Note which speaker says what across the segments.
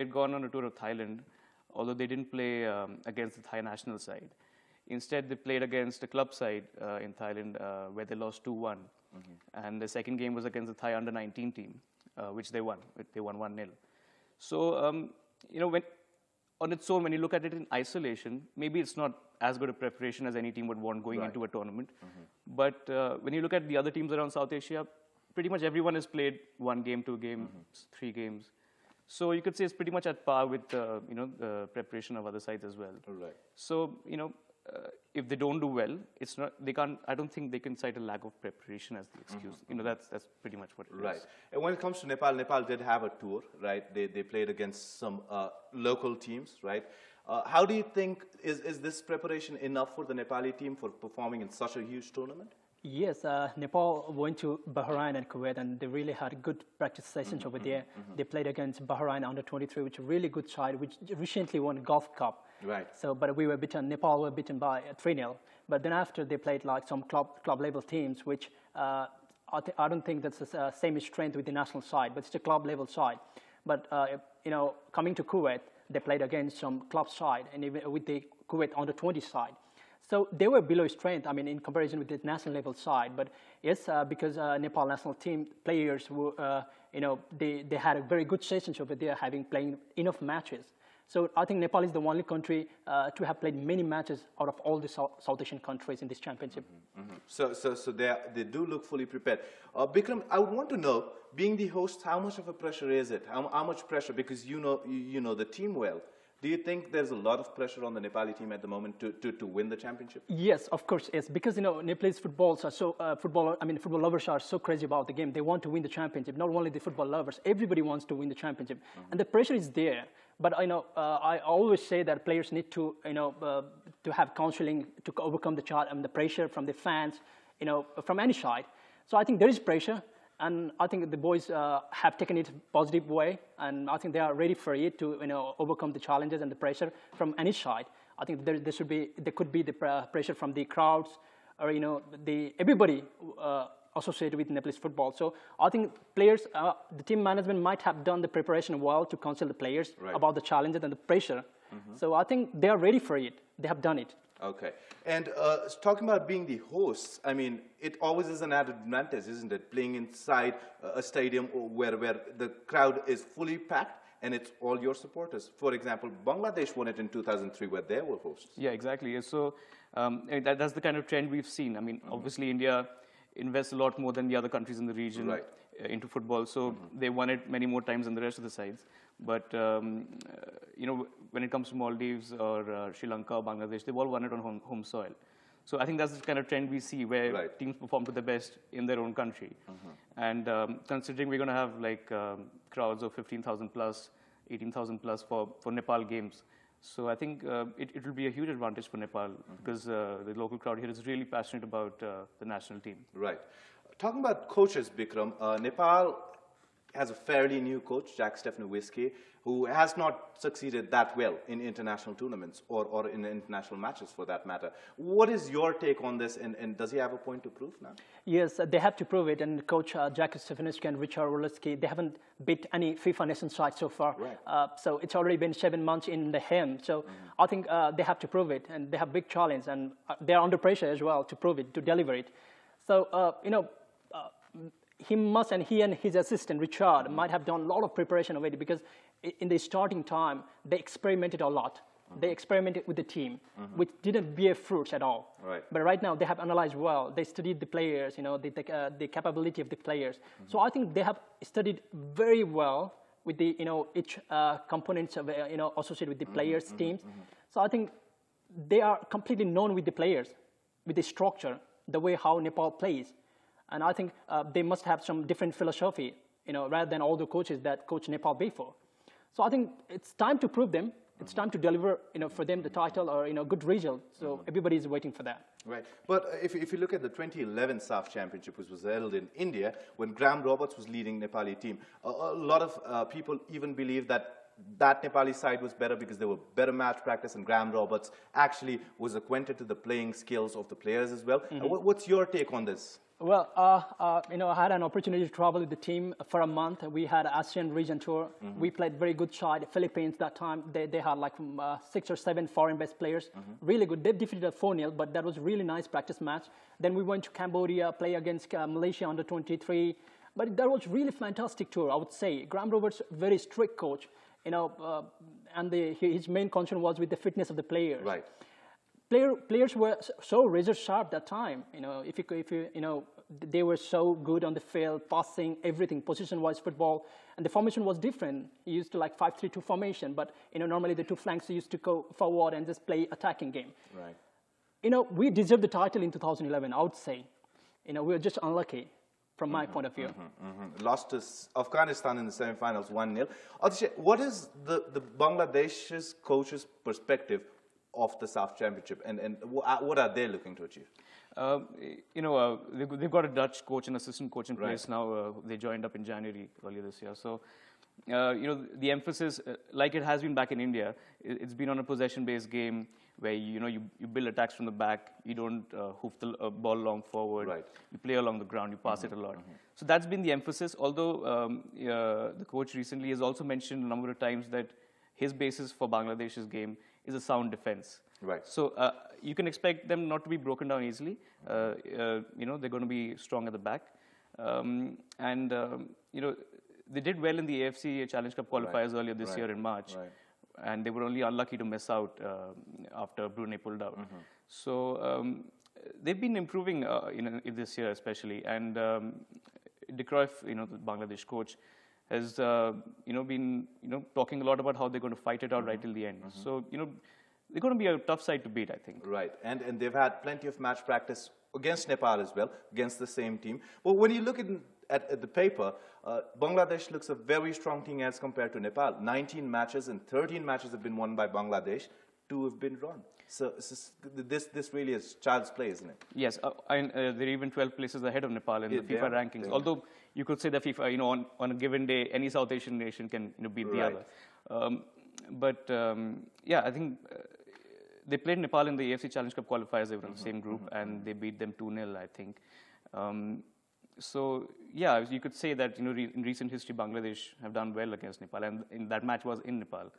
Speaker 1: had gone on a tour of Thailand, although they didn't play against the Thai national side. Instead, they played against a club side in Thailand where they lost 2-1. And the second game was against the Thai under-19 team, which they won. They won 1-0. So, you know, on its own, when you look at it in isolation, maybe it's not as good a preparation as any team would want going into a tournament. But when you look at the other teams around South Asia, pretty much everyone has played 1 game, 2 games, 3 games. So you could say it's pretty much at par with you know, the preparation of other sides as well.
Speaker 2: Right.
Speaker 1: So, you know, if they don't do well, it's not, they can't, I don't think they can cite a lack of preparation as the excuse. You know, that's pretty much what it is.
Speaker 2: Right. And when it comes to Nepal, Nepal did have a tour, right? They played against some local teams, right? How do you think, is this preparation enough for the Nepali team for performing in such a huge tournament?
Speaker 3: Yes, Nepal went to Bahrain and Kuwait, and they really had good practice sessions over there. They played against Bahrain under-23, which is a really good side, which recently won Gulf Cup.
Speaker 2: Right.
Speaker 3: So, but we were beaten. Nepal were beaten by 3-0. But then after they played like some club level teams, which I don't think that's the same strength with the national side, but it's a club level side. But you know, coming to Kuwait, they played against some club side, and even with the Kuwait under-20 side. So they were below strength, I mean, in comparison with the national level side. But yes, because Nepal national team players were, you know, they had a very good sessions over there, playing enough matches. So I think Nepal is the only country to have played many matches out of all the South Asian countries in this championship.
Speaker 2: So they do look fully prepared. Bikram, I would want to know, being the host, how much of a pressure is it? How much pressure? Because you know the team well. Do you think there's a lot of pressure on the Nepali team at the moment to win the championship? Yes,
Speaker 3: of course, yes. Because, you know, Nepalese football lovers are so crazy about the game. They want to win the championship. Not only the football lovers, everybody wants to win the championship. And the pressure is there. But, you know, I always say that players need to, you know, to have counseling to overcome the pressure from the fans, you know, from any side. So I think there is pressure. And I think the boys have taken it positive way, and I think they are ready for it to, you know, overcome the challenges and the pressure from any side. I think there could be the pressure from the crowds, or, you know, everybody associated with Nepalese football. So I think players, the team management might have done the preparation well to counsel the players about the challenges and the pressure. So I think they are ready for it. They have done it.
Speaker 2: Okay. And talking about being the hosts, I mean, it always is an added advantage, isn't it? Playing inside a stadium where the crowd is fully packed and it's all your supporters. For example, Bangladesh won it in 2003 where they were hosts.
Speaker 1: Yeah, exactly. So that's the kind of trend we've seen. I mean, obviously India invests a lot more than the other countries in the region into football. So they won it many more times than the rest of the sides. But, you know, when it comes to Maldives or Sri Lanka or Bangladesh, they've all won it on home soil. So I think that's the kind of trend we see where teams perform to the best in their own country. And considering we're going to have like crowds of 15,000 plus, 18,000 plus for Nepal games. So I think it will be a huge advantage for Nepal because the local crowd here is really passionate about the national team.
Speaker 2: Right. Talking about coaches, Bikram, Nepal has a fairly new coach, Jack Stefanowiski, who has not succeeded that well in international tournaments or in international matches for that matter. What is your take on this, and does he have a point to prove now?
Speaker 3: Yes, they have to prove it, and coach Jack Stefanowiski and Richard Orlowski, they haven't beat any FIFA nation side so far. So it's already been 7 months in the hem. So I think they have to prove it, and they have big challenge, and they are under pressure as well to prove it, to deliver it. So, you know, he and his assistant, Richard, might have done a lot of preparation already because in the starting time, they experimented a lot. They experimented with the team, which didn't bear fruits at all. But right now, they have analyzed well. They studied the players, you know, the capability of the players. So I think they have studied very well with the, you know, each components of, you know, associated with the players' teams. So I think they are completely known with the players, with the structure, the way how Nepal plays. And I think they must have some different philosophy, you know, rather than all the coaches that coach Nepal before. So I think it's time to prove them. It's time to deliver, you know, for them the title or, you know, good result. So everybody is waiting for that.
Speaker 2: Right. But if you look at the 2011 SAFF Championship, which was held in India, when Graham Roberts was leading Nepali team, a lot of people even believe that Nepali side was better because there were better match practice, and Graham Roberts actually was acquainted to the playing skills of the players as well. What's your take on this?
Speaker 3: Well, I had an opportunity to travel with the team for a month. We had ASEAN region tour. We played very good side. Philippines that time, they had like 6 or 7 foreign-based players. Really good. They defeated us 4-0, but that was a really nice practice match. Then we went to Cambodia, play against Malaysia under 23. But that was really fantastic tour, I would say. Graham Roberts, very strict coach, and his main concern was with the fitness of the players.
Speaker 2: Right.
Speaker 3: Players were so razor sharp that time. They were so good on the field, passing, everything, position-wise football, and the formation was different. He used to like 5-3-2 formation, but normally the two flanks used to go forward and just play attacking game.
Speaker 2: Right.
Speaker 3: We deserved the title in 2011. I would say, we were just unlucky from my point of view.
Speaker 2: Lost to Afghanistan in the semi-finals 1-0. What is the Bangladesh's coach's perspective of the SAFF Championship, and what are they looking to achieve?
Speaker 1: They've got a Dutch coach and assistant coach in place now. They joined up in January earlier this year. So, the emphasis, like it has been back in India, it's been on a possession-based game where you build attacks from the back. You don't hoof the ball along forward. Right. You play along the ground. You pass it a lot. So that's been the emphasis. Although the coach recently has also mentioned a number of times that his basis for Bangladesh's game is a sound defense. Right. So you can expect them not to be broken down easily. They're going to be strong at the back, they did well in the AFC Challenge Cup qualifiers earlier this year in March, and they were only unlucky to miss out after Brunei pulled out. So they've been improving in this year especially, and De Cruyff, the Bangladesh coach, has been talking a lot about how they're going to fight it out right till the end. So they're going to be a tough side to beat, I think. Right,
Speaker 2: and they've had plenty of match practice against Nepal as well, against the same team. Well, when you look at the paper, Bangladesh looks a very strong team as compared to Nepal. 19 matches and 13 matches have been won by Bangladesh. 2 have been drawn. So this really is child's play, isn't it?
Speaker 1: Yes, they're even 12 places ahead of Nepal in the FIFA rankings. Although you could say that FIFA, on a given day, any South Asian nation can beat the other. I think they played Nepal in the AFC Challenge Cup qualifiers. They were in the same group, and they beat them 2-0, I think. You could say that in recent history, Bangladesh have done well against Nepal, and that match was in Nepal.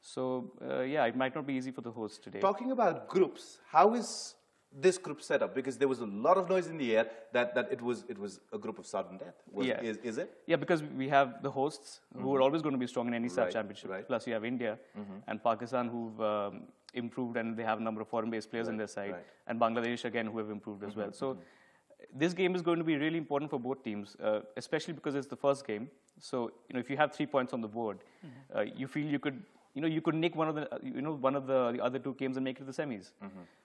Speaker 1: So it might not be easy for the hosts today.
Speaker 2: Talking about groups, how is this group set up? Because there was a lot of noise in the air that it was a group of sudden death. Is it?
Speaker 1: Yeah, because we have the hosts who are always going to be strong in any SAFF championship. Plus you have India and Pakistan who've improved, and they have a number of foreign-based players on their side, and Bangladesh again who have improved as well. So this game is going to be really important for both teams, especially because it's the first game. So if you have 3 points on the board, you feel you could nick one of the other 2 games and make it to the semis.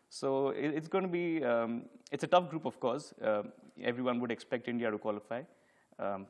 Speaker 1: So it's going to be it's a tough group, of course. Everyone would expect India to qualify.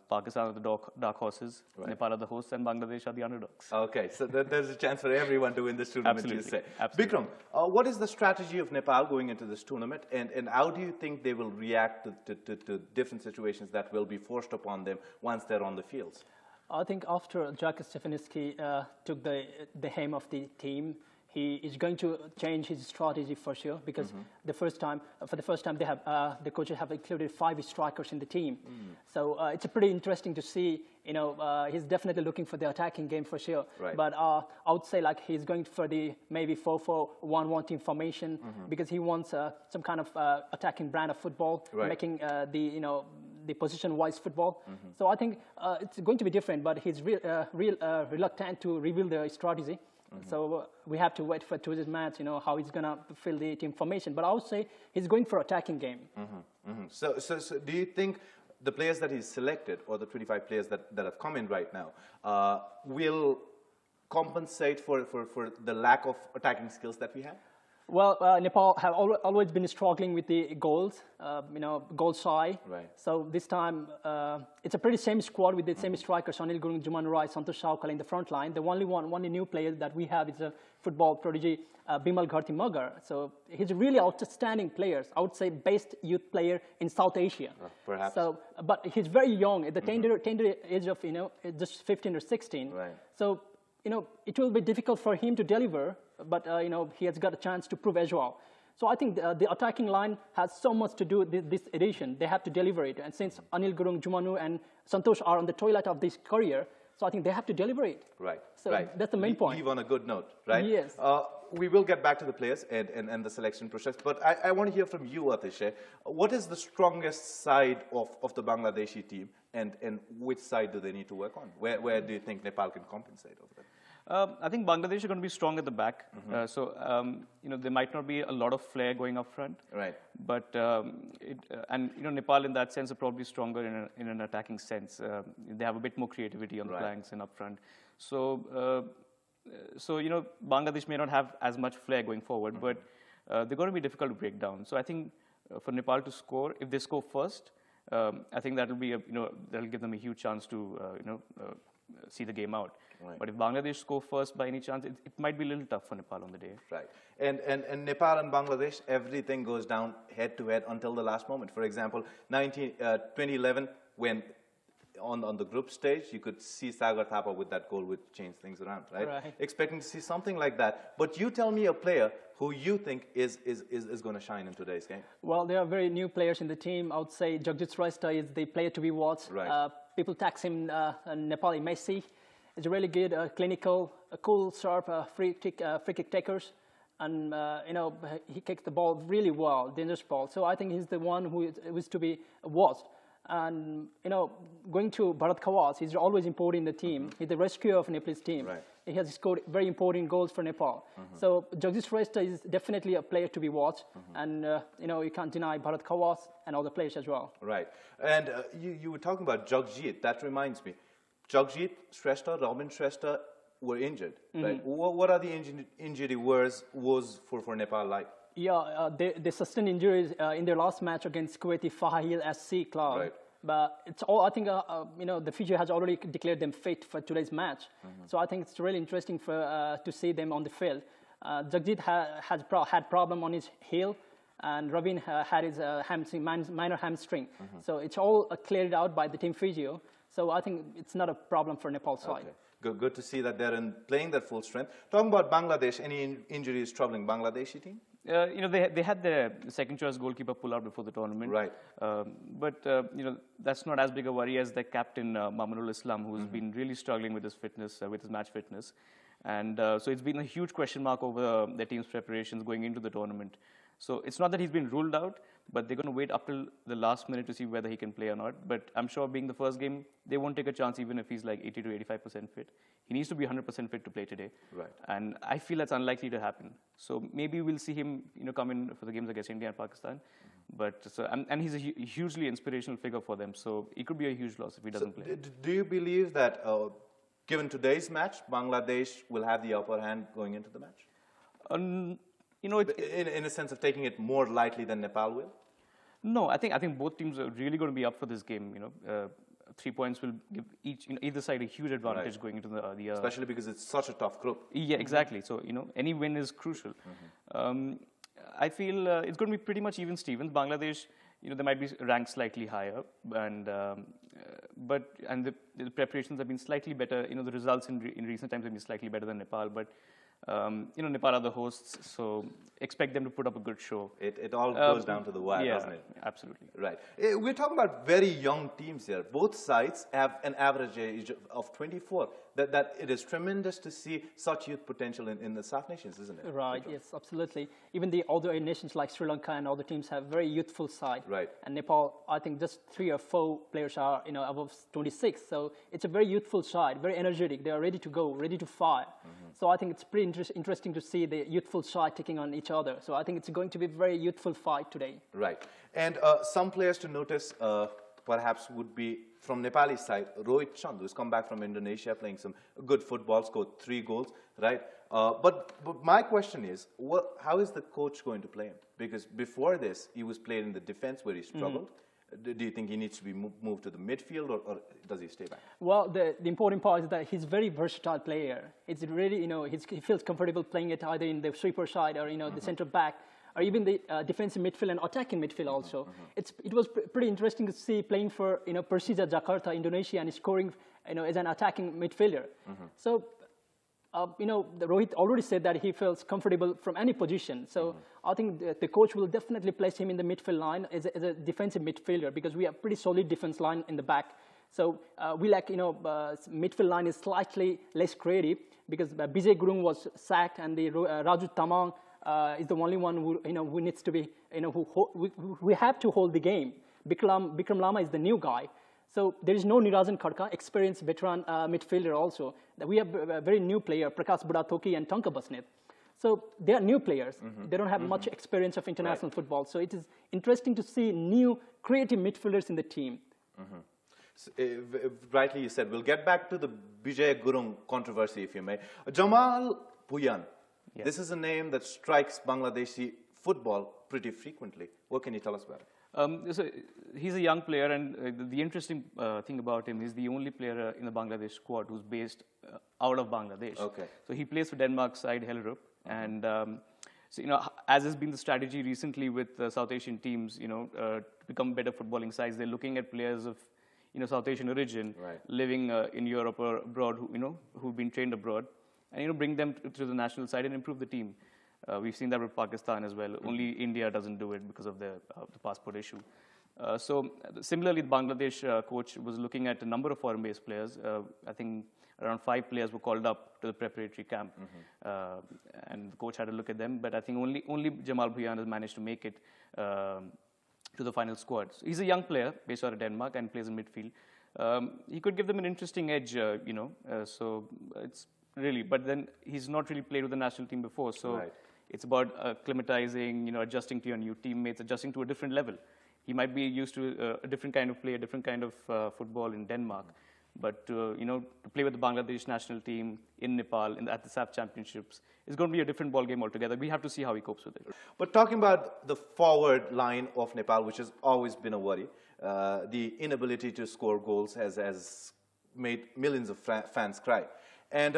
Speaker 1: Pakistan are the dark horses, Nepal are the hosts, and Bangladesh are the underdogs.
Speaker 2: Okay, so there's a chance for everyone to win this tournament, you say.
Speaker 1: Absolutely.
Speaker 2: Bikram, what is the strategy of Nepal going into this tournament, and how do you think they will react to different situations that will be forced upon them once they're on the fields?
Speaker 3: I think after Jack Stefanski took the helm of the team, he is going to change his strategy for sure, because for the first time, they have the coaches have included 5 strikers in the team. So it's pretty interesting to see. He's definitely looking for the attacking game for sure. But I would say like he's going for the maybe 4-4-1-1 team formation, because he wants some kind of attacking brand of football, making the position-wise football. So I think it's going to be different, but he's reluctant to reveal the strategy. So we have to wait for today's match, how he's going to fill the team formation. But I would say he's going for attacking game.
Speaker 2: So do you think the players that he's selected, or the 25 players that have come in right now, will compensate for the lack of attacking skills that we have?
Speaker 3: Well, Nepal have always been struggling with the goals, goal shy. So this time, it's a pretty same squad with the same strikers, Anil Gurung, Juman Rai, Santosh Saukal in the front line. The only new player that we have is a football prodigy, Bimal Gharti Magar. So he's a really outstanding player. I would say best youth player in South Asia.
Speaker 2: Perhaps.
Speaker 3: So, but he's very young, at the tender age of, just 15 or 16. So, it will be difficult for him to deliver, but, he has got a chance to prove as well. So I think the attacking line has so much to do with this edition. They have to deliver it. And since Anil Gurung, Jumanu, and Santosh are on the toilet of this career, so I think they have to deliver it.
Speaker 2: Right.
Speaker 3: So that's the main point.
Speaker 2: Leave on a good note, right?
Speaker 3: Yes.
Speaker 2: We will get back to the players and the selection process, but I want to hear from you, Atishay. What is the strongest side of the Bangladeshi team, and which side do they need to work on? Where do you think Nepal can compensate over that?
Speaker 1: I think Bangladesh are going to be strong at the back. There might not be a lot of flair going up front.
Speaker 2: Right.
Speaker 1: But Nepal in that sense are probably stronger in an attacking sense. They have a bit more creativity on the flanks and up front. So Bangladesh may not have as much flair going forward, but they're going to be difficult to break down. So I think for Nepal to score, if they score first, I think that'll be that'll give them a huge chance to see the game out. Right. But if Bangladesh score first by any chance, it might be a little tough for Nepal on the day.
Speaker 2: Right. And Nepal and Bangladesh, everything goes down head to head until the last moment. For example, 2011, when on the group stage, you could see Sagar Thapa with that goal which changed things around, right? Expecting to see something like that. But you tell me a player who you think is going to shine in today's game.
Speaker 3: Well, there are very new players in the team. I would say Jagjit Shrestha is the player to be watched.
Speaker 2: Right.
Speaker 3: People tax him Nepali Messi. He's really good, clinical, cool, sharp, free kick takers. And, he kicks the ball really well, dangerous ball. So I think he's the one who is to be watched. And, going to Bharat Khawas, he's always important in the team. He's the rescuer of Nepal's team.
Speaker 2: Right.
Speaker 3: He has scored very important goals for Nepal. So Jagjit Shrestha is definitely a player to be watched. And, you can't deny Bharat Khawas and all the players as well.
Speaker 2: Right. And you were talking about Jagjit. That reminds me. Jagjit, Shrestha, Robin Shrestha were injured, right? What are the injury woes for Nepal like?
Speaker 3: Yeah, they sustained injuries in their last match against Kuwaiti Fahil SC club.
Speaker 2: Right.
Speaker 3: But it's all, I think, the FIGO has already declared them fit for today's match. So I think it's really interesting to see them on the field. Jagjit had problem on his heel, and Robin had his minor hamstring. So it's all cleared out by the team physio. So I think it's not a problem for Nepal side.
Speaker 2: Okay. Good to see that they're playing their full strength. Talking about Bangladesh, any injuries troubling Bangladeshi team?
Speaker 1: They had their second choice goalkeeper pull out before the tournament.
Speaker 2: Right.
Speaker 1: But that's not as big a worry as their captain, Mamunul Islam, who's been really struggling with his fitness, with his match fitness. And so it's been a huge question mark over their team's preparations going into the tournament. So it's not that he's been ruled out, but they're going to wait up till the last minute to see whether he can play or not. But I'm sure being the first game, they won't take a chance even if he's like 80 to 85% fit. He needs to be 100% fit to play today.
Speaker 2: Right.
Speaker 1: And I feel that's unlikely to happen. So maybe we'll see him, come in for the games against India and Pakistan. But and he's a hugely inspirational figure for them. So it could be a huge loss if he doesn't play.
Speaker 2: Do you believe that, given today's match, Bangladesh will have the upper hand going into the match? In a sense of taking it more lightly than Nepal will?
Speaker 1: No, I think both teams are really going to be up for this game. 3 points will give either side a huge advantage going into the
Speaker 2: especially because it's such a tough group.
Speaker 1: Yeah, exactly. So any win is crucial. I feel it's going to be pretty much even Stevens. Bangladesh, they might be ranked slightly higher, and the preparations have been slightly better. The results in recent times have been slightly better than Nepal, but. Nepal are the hosts, so expect them to put up a good show.
Speaker 2: It all goes down to the wire, doesn't it?
Speaker 1: Absolutely.
Speaker 2: Right. We're talking about very young teams here. Both sides have an average age of 24. That it is tremendous to see such youth potential in the SAFF nations, isn't it?
Speaker 3: Right, yes, absolutely. Even the other nations like Sri Lanka and other teams have very youthful side.
Speaker 2: Right.
Speaker 3: And Nepal, I think just 3 or 4 players are, above 26. So it's a very youthful side, very energetic. They are ready to go, ready to fire. So I think it's pretty interesting to see the youthful side taking on each other. So I think it's going to be a very youthful fight today.
Speaker 2: Right. And some players to notice perhaps would be from Nepali side, Rohit Chand, who's come back from Indonesia playing some good football, scored 3 goals, right? But my question is, how is the coach going to play him? Because before this, he was playing in the defense where he struggled. Do you think he needs to be moved to the midfield, or does he stay back? Well,
Speaker 3: the important part is that he's a very versatile player. It's really, he feels comfortable playing it either in the sweeper side or, the center back, or even the defensive midfield and attacking midfield also. It was pretty interesting to see playing for, Persija Jakarta, Indonesia, and scoring, as an attacking midfielder. So Rohit already said that he feels comfortable from any position. So I think the coach will definitely place him in the midfield line as a defensive midfielder, because we have pretty solid defense line in the back. So we like, midfield line is slightly less creative, because Bijay Gurung was sacked, and the Raju Tamang is the only one who needs to be, we have to hold the game. Bikram Lama is the new guy. So there is no Nirajan Khadka, experienced veteran midfielder also. We have a very new player, Prakash Budathoki and Tanka Basnet. So they are new players. They don't have much experience of international football. So it is interesting to see new creative midfielders in the team.
Speaker 2: So, rightly you said, we'll get back to the Bijay Gurung controversy, if you may. Jamal Bhuyan, this is a name that strikes Bangladeshi football pretty frequently. What can you tell us about it?
Speaker 1: So he's a young player, and the interesting thing about him is the only player in the Bangladesh squad who's based out of Bangladesh.
Speaker 2: Okay.
Speaker 1: So he plays for Denmark's side, Hellerup, and so as has been the strategy recently with South Asian teams, to become better footballing sides, they're looking at players of South Asian origin, living in Europe or abroad, who've been trained abroad, and bring them to the national side and improve the team. We've seen that with Pakistan as well. Only India doesn't do it because of the passport issue. So similarly, the Bangladesh coach was looking at a number of foreign-based players. I think around 5 players were called up to the preparatory camp, and the coach had a look at them. But I think only Jamal Bhuyan has managed to make it to the final squad. So he's a young player based out of Denmark and plays in midfield. He could give them an interesting edge, so it's really, but then he's not really played with the national team before, so it's about acclimatizing, adjusting to your new teammates, adjusting to a different level. He might be used to a different kind of play, a different kind of football in Denmark, but to play with the Bangladesh national team in Nepal at the SAFF championships is going to be a different ball game altogether. We have to see how he copes with it.
Speaker 2: But talking about the forward line of Nepal, which has always been a worry, the inability to score goals has made millions of fans cry. And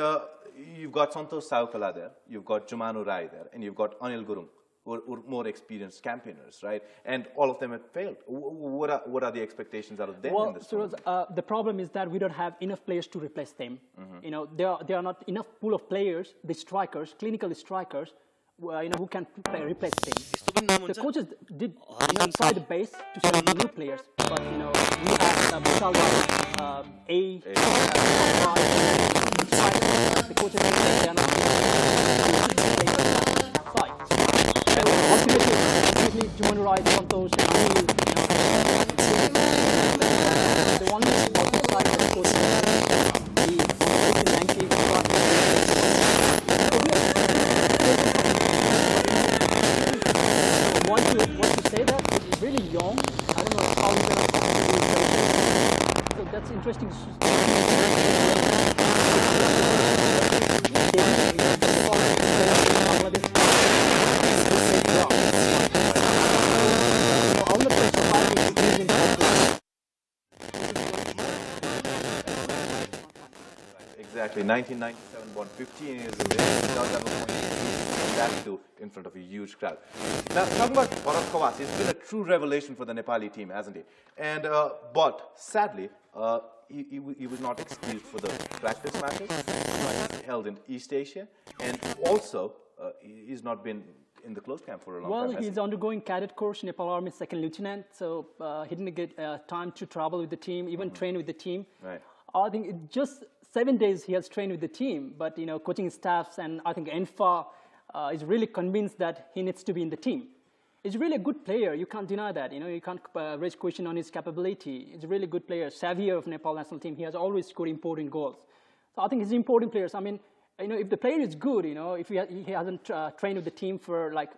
Speaker 2: you've got Santosh Saukala there, you've got Jumanu Rai there, and you've got Anil Gurung, who are more experienced campaigners, right? And all of them have failed. What are the expectations out of them in this tournament?
Speaker 3: The problem is that we don't have enough players to replace them. There are not enough pool of players, the strikers, clinical strikers, who can replace them. The coaches did try the best to select new players, but we have Busalwa, the coaches they are not side. So ultimately, Jumanu Rai, Santosh, Anil, the one positive side of the coach, want to say that he's really young. I don't know how he's going to do. So that's interesting.
Speaker 2: Exactly, 1997, born 15 years of age, does have a point, and that too in front of a huge crowd. Now, talking about Bharat Kawasi, it's been a true revelation for the Nepali team, hasn't he? And but sadly, he was not excused for the practice matches held in East Asia, and also he's not been in the closed camp for a long time.
Speaker 3: Well, he's undergoing cadet course, Nepal Army second lieutenant, so he didn't get time to travel with the team, even train with the team.
Speaker 2: Right.
Speaker 3: I think it just 7 days he has trained with the team, but coaching staffs and I think ENFA is really convinced that he needs to be in the team. He's really a good player. You can't deny that. You can't raise question on his capability. He's a really good player. Savior of Nepal national team. He has always scored important goals. So I think he's important players. I mean, if the player is good, if he hasn't trained with the team for like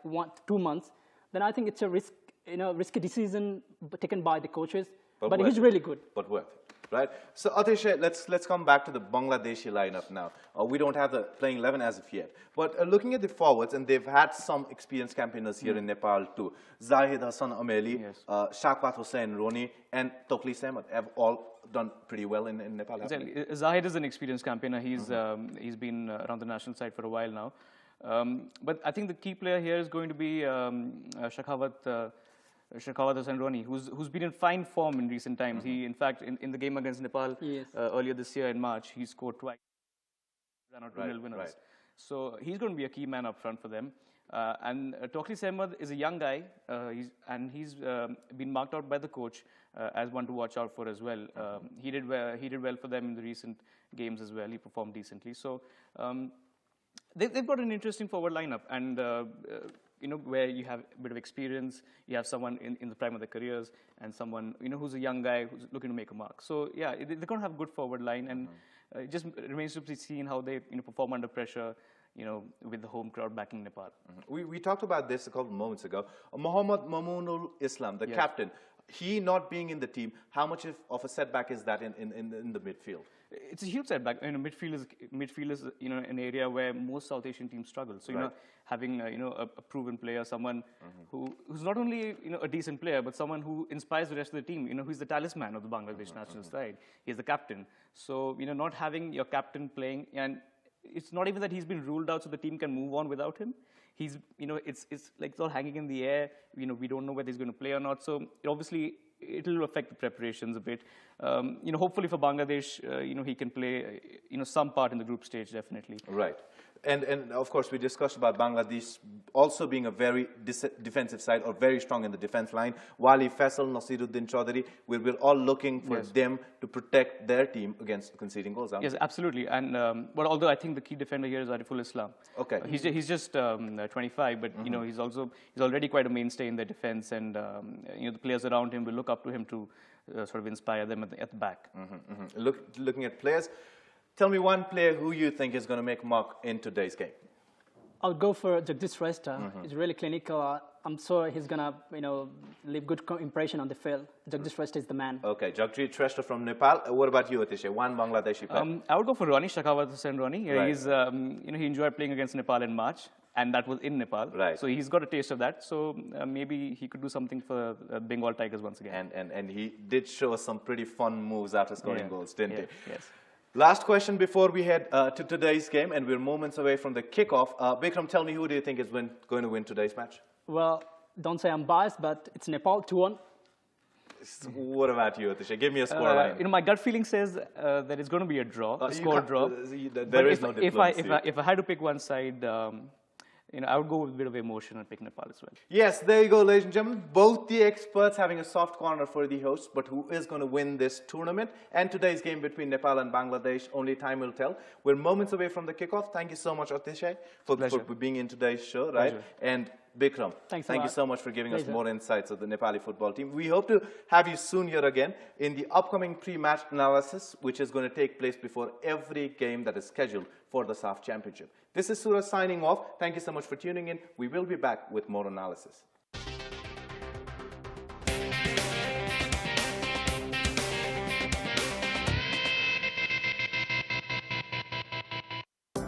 Speaker 3: 2 months, then I think it's a risky decision taken by the coaches. But he's really good.
Speaker 2: But worth it. Right. So Atisha, let's come back to the Bangladeshi lineup now. We don't have the playing 11 as of yet, but looking at the forwards, and they've had some experienced campaigners here in Nepal too. Zahid Hassan Ameli, Shaqat Hossain Roni, and Tokli Sehmat have all done pretty well in Nepal.
Speaker 1: Exactly. Zahid is an experienced campaigner. He's been around the national side for a while now. But I think the key player here is going to be Shaqat Hossain Roni, who's been in fine form in recent times. He, in fact, in the game against Nepal earlier this year in March, he scored twice. Or 2-0 winners. So he's going to be a key man up front for them. And Toklis Ahmed is a young guy, he's been marked out by the coach as one to watch out for as well. He did well for them in the recent games as well. He performed decently. So they've got an interesting forward lineup, and where you have a bit of experience, you have someone in the prime of their careers, and someone who's a young guy who's looking to make a mark. So yeah, they're going to have a good forward line, and it just remains to be seen how they perform under pressure, with the home crowd backing Nepal.
Speaker 2: We talked about this a couple of moments ago. Mohammad Mamunul Islam, the captain, he not being in the team, how much of a setback is that in the midfield?
Speaker 1: It's a huge setback. Midfield is an area where most South Asian teams struggle. So having a proven player, someone who's not only a decent player, but someone who inspires the rest of the team. Who's the talisman of the Bangladesh national side. He's the captain. So not having your captain playing, and it's not even that he's been ruled out so the team can move on without him. He's it's like it's all hanging in the air. We don't know whether he's going to play or not. So obviously it'll affect the preparations a bit. Hopefully for Bangladesh, he can play, some part in the group stage, definitely.
Speaker 2: Right. And of course, we discussed about Bangladesh also being a very defensive side, or very strong in the defense line. Wali Faisal, Nasiruddin Chaudhary, we're all looking for them to protect their team against conceding goals.
Speaker 1: Yes, absolutely. And but although I think the key defender here is Ariful Islam.
Speaker 2: Okay.
Speaker 1: He's just 25, but he's already quite a mainstay in their defense, and the players around him will look up to him to sort of inspire them at the back.
Speaker 2: Looking at players. Tell me one player who you think is going to make mark in today's game.
Speaker 3: I'll go for Jagdish Shrestha. He's really clinical. I'm sure he's going to, leave good impression on the field. Jagdish Shrestha is the man. Okay,
Speaker 2: Jagdish Shrestha from Nepal. What about you, Atishay? One Bangladeshi player.
Speaker 1: I would go for Ronnie, Shakawat Hussain Ronnie. He's, he enjoyed playing against Nepal in March, and that was in Nepal.
Speaker 2: Right.
Speaker 1: So he's got a taste of that. So maybe he could do something for Bengal Tigers once again.
Speaker 2: And he did show us some pretty fun moves after scoring goals, didn't he?
Speaker 1: Yes.
Speaker 2: Last question before we head to today's game, and we're moments away from the kickoff. Bikram, tell me, who do you think is going to win today's match?
Speaker 3: Well, don't say I'm biased, but it's Nepal 2-1.
Speaker 2: What about you, Atishay? Give me a scoreline.
Speaker 1: My gut feeling says that it's going to be a draw, a score draw.
Speaker 2: There is no diplomacy.
Speaker 1: If I had to pick one side, I would go with a bit of emotion and pick Nepal as well.
Speaker 2: Yes, there you go, ladies and gentlemen. Both the experts having a soft corner for the hosts, but who is going to win this tournament? And today's game between Nepal and Bangladesh, only time will tell. We're moments away from the kickoff. Thank you so much, Atishay, for being in today's show, right?
Speaker 1: Pleasure.
Speaker 2: And Bikram, thank you so much for giving us more insights of the Nepali football team. We hope to have you soon here again in the upcoming pre-match analysis, which is going to take place before every game that is scheduled for the SAFF Championship. This is Suraj signing off. Thank you so much for tuning in. We will be back with more analysis.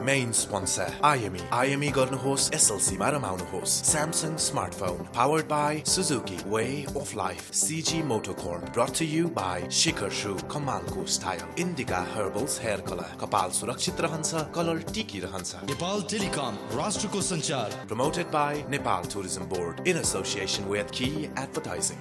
Speaker 4: Main sponsor IME गर्नुहोस् SLC मा रमाउनुहोस् Samsung smartphone powered by Suzuki Way of Life CG Motocorp brought to you by Shikhar Shu कमालको style Indica Herbals hair color कपाल सुरक्षित रहन्छ colour टिकी रहन्छ
Speaker 5: Nepal Telecom राष्ट्रको सञ्चार
Speaker 4: promoted by Nepal Tourism Board in association with Key Advertising.